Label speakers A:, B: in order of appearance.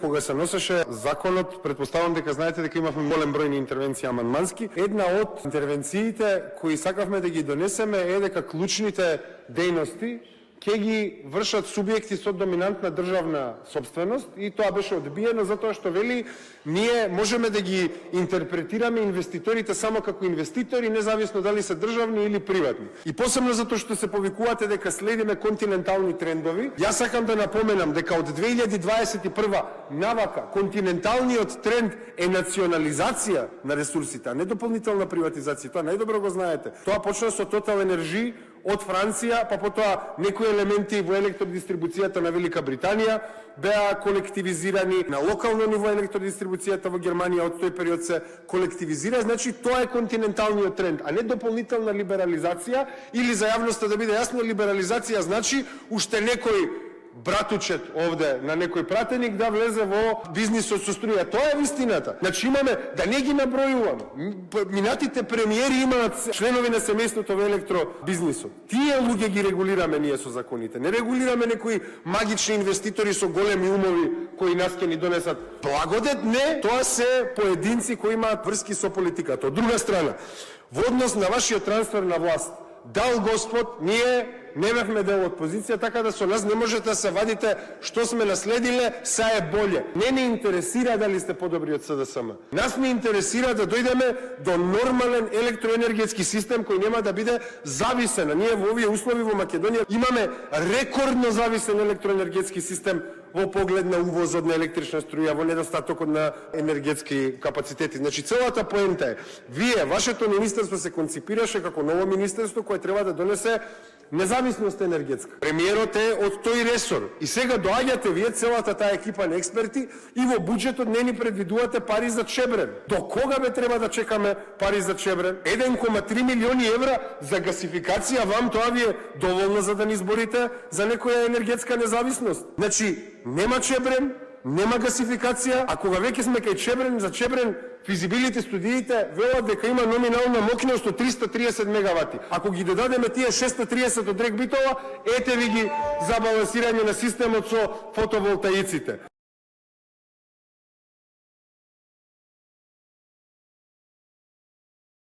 A: Кога се носеше законот, предпоставам дека знаете дека имавме голем број на интервенции амандмански. Една од интервенциите кои сакавме да ги донесеме е дека клучните дејности ќе ги вршат субјекти со доминантна државна собственост и тоа беше одбиено затоа што вели ние можеме да ги интерпретираме инвеститорите само како инвеститори, независно дали се државни или приватни. И посебно затоа што се повикувате дека следиме континентални трендови. Јас сакам да напоменам дека од 2021 навака континенталниот тренд е национализација на ресурсите, а не дополнителна приватизација. Тоа најдобро го знаете. Тоа почна со Total Energy од Франција, па потоа некои елементи во електродистрибуцијата на Велика Британија беа колективизирани, на локално ниво електродистрибуцијата во Германија од тој период се колективизира, значи тоа е континенталниот тренд, а не дополнителна либерализација или за јавноста да биде јасно, либерализација значи уште некој братучет овде на некој пратеник да влезе во бизнисот со струја. Тоа е вистината. Значи имаме, да не ги набројуваме, минатите премиери имаат членови на семејството во електробизнисот. Тие луѓе ги регулираме ние со законите. Не регулираме некои магични инвеститори со големи умови кои нас ќе ни донесат благодет. Не, тоа се поединци кои имаат врски со политиката. Од друга страна, во однос на вашиот трансфер на власт, дал Господ, ние не бевме дел од позиција, така да со нас не можете да се вадите што сме наследиле, се е боле. Не интересира дали сте подобри од СДСМ. Нас не интересира да дојдеме до нормален електроенергетски систем кој нема да биде зависен. Ние во овие услови во Македонија имаме рекордно зависен електроенергетски систем во поглед на увозот на електрична струја, во недостатокот на енергетски капацитети. Значи целата поента е, вие, вашето министерство се конципираше како ново министерство кое треба да донесе независност енергетска. Премиерот е од тој ресор. И сега доаѓате вие, целата таа екипа на експерти, и во буџетот не ни предвидувате пари за Чебрен. До кога бе треба да чекаме пари за Чебрен? 1,3 милиони евра за гасификација, вам тоа ви е доволно за да ни изборите за некоја енергетска независност? Значи, нема Чебрен, нема гасификација, а кога веќе сме кај Чебрен, за Чебрен физибилити студиите велат дека има номинална мокност од 330 мегавати. Ако ги додадеме тие 630 од Рек Битола, ете ви ги за балансирање на системот со фотоволтаиците.